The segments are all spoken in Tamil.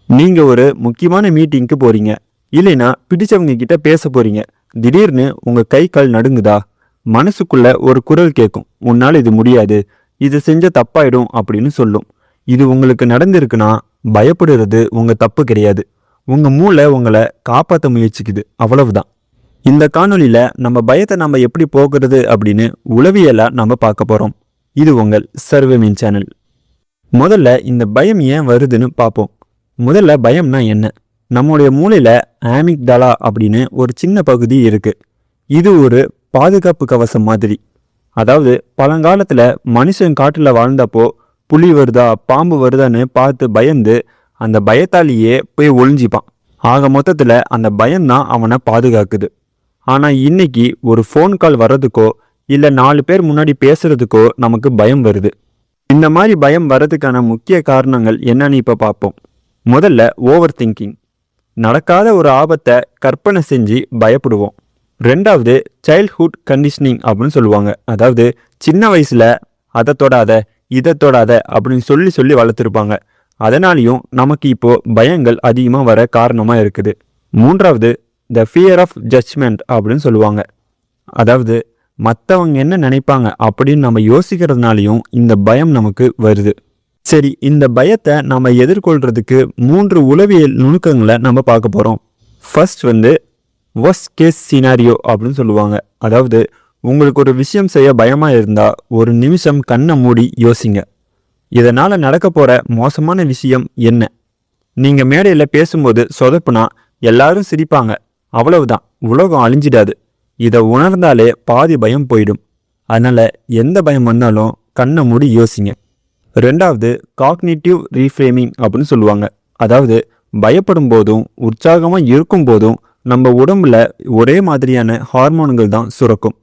நீங்க ஒரு முக்கியமான மீட்டிங்க்கு போறீங்க. இல்லைன்னா பிடிச்சவங்க கிட்ட பேச போறீங்க. திடீர்னு உங்க கை கால் நடுங்குதா? மனசுக்குள்ள ஒரு குரல் கேட்கும். உன்னால இது முடியாது. இது செஞ்ச தப்பாயிடும் அப்படின்னு சொல்லும். இது உங்களுக்கு நடந்திருக்குன்னா பயப்படுறது உங்க தப்பு கிடையாது. உங்க மூளை உங்களை காப்பாற்ற முயற்சிக்குது. அவ்வளவுதான். இந்த காணொளியில நம்ம பயத்தை நம்ம எப்படி போக்குறது அப்படின்னு உளவியலா நம்ம பார்க்க போறோம். இது உங்கள் சர்வமீன் சேனல். முதல்ல இந்த பயம் ஏன் வருதுன்னு பார்ப்போம். முதல்ல பயம்னா என்ன? நம்முடைய மூளையில ஆமிக்டாலா அப்படின்னு ஒரு சின்ன பகுதி இருக்கு. இது ஒரு பாதுகாப்பு கவசம் மாதிரி. அதாவது பழங்காலத்துல மனுஷன் காட்டுல வாழ்ந்தப்போ புலி வருதா பாம்பு வருதான்னு பார்த்து பயந்து அந்த பயத்தாலேயே போய் ஒளிஞ்சிப்பான். ஆக மொத்தத்துல அந்த பயம்தான் அவனை பாதுகாக்குது. ஆனா இன்னைக்கு ஒரு ஃபோன் கால் வர்றதுக்கோ இல்ல 4 பேர் முன்னாடி பேசுறதுக்கோ நமக்கு பயம் வருது. இந்த மாதிரி பயம் வர்றதுக்கான முக்கிய காரணங்கள் என்னன்னு இப்ப பார்ப்போம். முதல்ல ஓவர் திங்கிங். நடக்காத ஒரு ஆபத்தை கற்பனை செஞ்சு பயப்படுவோம். ரெண்டாவது சைல்ட்ஹுட் கண்டிஷனிங் அப்படின்னு சொல்லுவாங்க. அதாவது சின்ன வயசுல அதை தொடாத இதை தொடாத அப்படின்னு சொல்லி சொல்லி வளர்த்துருப்பாங்க. அதனாலையும் நமக்கு இப்போ பயங்கள் அதிகமாக வர காரணமாக இருக்குது. மூன்றாவது த ஃபியர் ஆஃப் ஜட்ஜ்மெண்ட் அப்படின்னு சொல்லுவாங்க. அதாவது மற்றவங்க என்ன நினைப்பாங்க அப்படின்னு நம்ம யோசிக்கிறதுனாலையும் இந்த பயம் நமக்கு வருது. சரி, இந்த பயத்தை நம்ம எதிர்கொள்றதுக்கு 3 உளவியல் நுணுக்கங்களை நம்ம பார்க்க போகிறோம். ஃபர்ஸ்ட் வொர்ஸ்ட் கேஸ் சினாரியோ அப்படின்னு சொல்லுவாங்க. அதாவது உங்களுக்கு ஒரு விஷயம் செய்ய பயமாக இருந்தால் ஒரு நிமிஷம் கண்ணை மூடி யோசிங்க. இதனால் நடக்க போகிற மோசமான விஷயம் என்ன? நீங்கள் மேடையில் பேசும்போது சொதப்புனா எல்லாரும் சிரிப்பாங்க. அவ்வளவுதான், உலகம் அழிஞ்சிடாது. இதை உணர்ந்தாலே பாதி பயம் போயிடும். அதனால் எந்த பயம் வந்தாலும் கண்ணை மூடி யோசிங்க. ரெண்டாவது காக்னிட்டிவ் ரீஃப்ரேமிங் அப்படின்னு சொல்லுவாங்க. அதாவது பயப்படும் போதும் உற்சாகமாக இருக்கும் போதும் நம்ம உடம்புல ஒரே மாதிரியான ஹார்மோன்கள் தான் சுரக்கும்.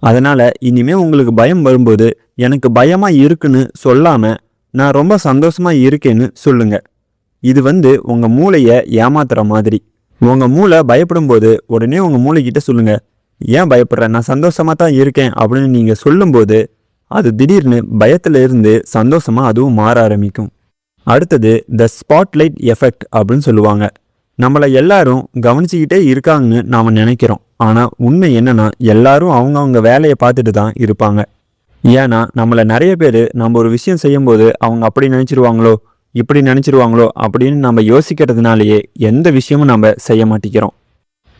அதனால் இனிமேல் உங்களுக்கு பயம் வரும்போது எனக்கு பயமாக இருக்குன்னு சொல்லாமல் நான் ரொம்ப சந்தோஷமாக இருக்கேன்னு சொல்லுங்க. இது உங்கள் மூளையை ஏமாத்துற மாதிரி. உங்கள் மூளை பயப்படும் போது உடனே உங்கள் மூளைக்கிட்ட சொல்லுங்க, ஏன் பயப்படுறேன், நான் சந்தோஷமாக தான் இருக்கேன் அப்படின்னு நீங்கள் சொல்லும்போது அது திடீர்னு பயத்துல இருந்து சந்தோஷமா அதுவும் மாற ஆரம்பிக்கும். அடுத்தது த ஸ்பாட்லைட் எஃபெக்ட் அப்படின்னு சொல்லுவாங்க. நம்மளை எல்லாரும் கவனிச்சுக்கிட்டே இருக்காங்கன்னு நாம் நினைக்கிறோம். ஆனால் உண்மை என்னன்னா எல்லாரும் அவங்கவுங்க வேலையை பார்த்துட்டு தான் இருப்பாங்க. ஏன்னா நம்மளை நிறைய பேர் நம்ம ஒரு விஷயம் செய்யும்போது அவங்க அப்படி நினச்சிருவாங்களோ இப்படி நினச்சிருவாங்களோ அப்படின்னு நம்ம யோசிக்கிறதுனாலேயே எந்த விஷயமும் நம்ம செய்ய மாட்டேங்கிறோம்.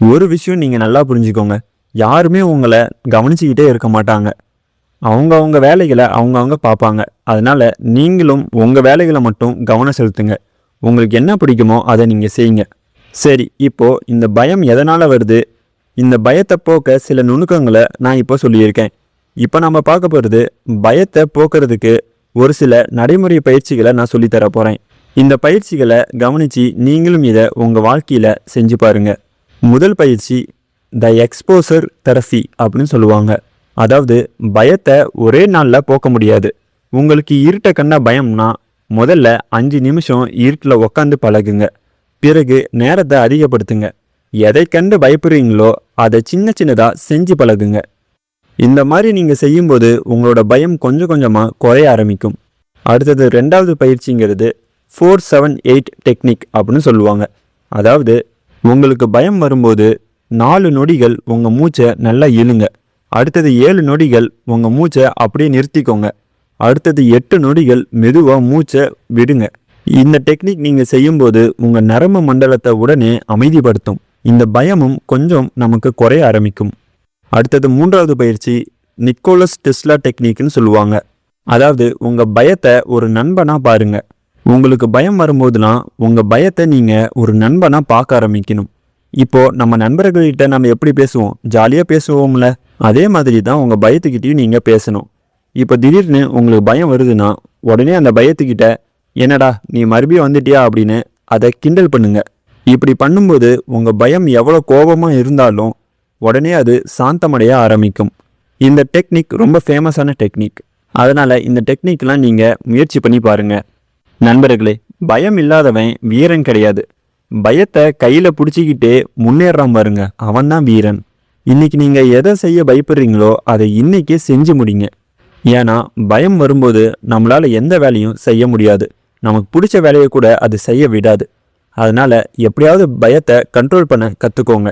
ஒரு விஷயம் நீங்கள் நல்லா புரிஞ்சுக்கோங்க, யாருமே உங்களை கவனிச்சுக்கிட்டே இருக்க மாட்டாங்க. அவங்கவுங்க வேலைகளை அவங்கவுங்க பார்ப்பாங்க. அதனால நீங்களும் உங்கள் வேலைகளை மட்டும் கவனம் செலுத்துங்க. உங்களுக்கு என்ன பிடிக்குமோ அதை நீங்கள் செய்யுங்க. சரி, இப்போது இந்த பயம் எதனால் வருது? இந்த பயத்தை போக்க சில நுணுக்கங்களை நான் இப்போ சொல்லியிருக்கேன். இப்போ நம்ம பார்க்க போகிறது பயத்தை போக்குறதுக்கு ஒரு சில நடைமுறை பயிற்சிகளை நான் சொல்லித்தர போகிறேன். இந்த பயிற்சிகளை கவனித்து நீங்களும் இதை உங்கள் வாழ்க்கையில் செஞ்சு பாருங்கள். முதல் பயிற்சி த எக்ஸ்போசர் தெரபி அப்படின்னு சொல்லுவாங்க. அதாவது பயத்தை ஒரே நாளில் போக்க முடியாது. உங்களுக்கு இருட்டை கண்டா பயம்னா முதல்ல 5 நிமிஷம் இருட்டில் உக்காந்து பழகுங்க. பிறகு நேரத்தை அதிகப்படுத்துங்க. எதை கண்டு பயப்படுறீங்களோ அதை சின்ன சின்னதாக செஞ்சு பழகுங்க. இந்த மாதிரி நீங்கள் செய்யும்போது உங்களோட பயம் கொஞ்சம் கொஞ்சமாக குறைய ஆரம்பிக்கும். அடுத்தது ரெண்டாவது பயிற்சிங்கிறது 4-7-8 டெக்னிக் அப்படின்னு சொல்லுவாங்க. அதாவது உங்களுக்கு பயம் வரும்போது 4 நொடிகள் உங்கள் மூச்சை நல்லா இழுங்க. அடுத்தது 7 நொடிகள் உங்கள் மூச்சை அப்படியே நிறுத்திக்கோங்க. அடுத்தது 8 நொடிகள் மெதுவாக மூச்சை விடுங்க. இந்த டெக்னிக் நீங்கள் செய்யும்போது உங்கள் நரம்பு மண்டலத்தை உடனே அமைதிப்படுத்தும். இந்த பயமும் கொஞ்சம் நமக்கு குறைய ஆரம்பிக்கும். அடுத்தது மூன்றாவது பயிற்சி நிக்கோலஸ் டெஸ்லா டெக்னிக்னு சொல்லுவாங்க. அதாவது உங்கள் பயத்தை ஒரு நண்பனாக பாருங்க. உங்களுக்கு பயம் வரும்போதுலாம் உங்கள் பயத்தை நீங்கள் ஒரு நண்பனாக பார்க்க ஆரம்பிக்கணும். இப்போது நம்ம நண்பர்கள்கிட்ட நம்ம எப்படி பேசுவோம்? ஜாலியாக பேசுவோம்ல, அதே மாதிரி தான் உங்கள் பயத்துக்கிட்டையும் நீங்கள் பேசணும். இப்போ திடீர்னு உங்களுக்கு பயம் வருதுன்னா உடனே அந்த பயத்துக்கிட்ட என்னடா நீ மறுபடியும் வந்துட்டியா அப்படின்னு அதை கிண்டல் பண்ணுங்க. இப்படி பண்ணும்போது உங்கள் பயம் எவ்வளோ கோபமாக இருந்தாலும் உடனே அது சாந்தமடைய ஆரம்பிக்கும். இந்த டெக்னிக் ரொம்ப ஃபேமஸான டெக்னிக். அதனால் இந்த டெக்னிக்லாம் நீங்கள் முயற்சி பண்ணி பாருங்கள். நண்பர்களே, பயம் இல்லாதவன் வீரன் கிடையாது. பயத்தை கையில் பிடிச்சிக்கிட்டே முன்னேறாம பாருங்க, அவன்தான் வீரன். இன்னைக்கு நீங்கள் எதை செய்ய பயப்படுறீங்களோ அதை இன்னைக்கே செஞ்சு முடிங்க. ஏன்னா பயம் வரும்போது நம்மளால் எந்த வேலையும் செய்ய முடியாது. நமக்கு பிடிச்ச வேலையை கூட அது செய்ய விடாது. அதனால எப்படியாவது பயத்தை கண்ட்ரோல் பண்ண கற்றுக்கோங்க.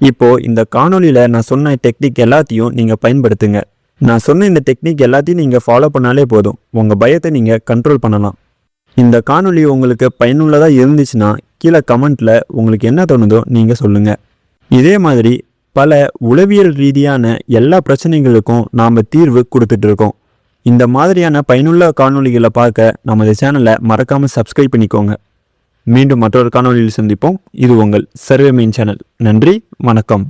இப்போ இந்த காணொலியில் நான் சொன்ன டெக்னிக் எல்லாத்தையும் நீங்கள் பயன்படுத்துங்க. நான் சொன்ன இந்த டெக்னிக் எல்லாத்தையும் நீங்கள் ஃபாலோ பண்ணாலே போதும், உங்கள் பயத்தை நீங்கள் கண்ட்ரோல் பண்ணலாம். இந்த காணொலி உங்களுக்கு பயனுள்ளதாக இருந்துச்சுன்னா கீழே கமெண்ட்டில் உங்களுக்கு என்ன தோணுதோ நீங்கள் சொல்லுங்கள். இதே மாதிரி பல உளவியல் ரீதியான எல்லா பிரச்சனைகளுக்கும் நாம் தீர்வு கொடுத்துட்ருக்கோம். இந்த மாதிரியான பயனுள்ள காணொலிகளை பார்க்க நமது சேனலை மறக்காமல் சப்ஸ்கிரைப் பண்ணிக்கோங்க. மீண்டும் மற்றொரு காணொலியில் சந்திப்போம். இது உங்கள் சர்வே மெயின் சேனல். நன்றி, வணக்கம்.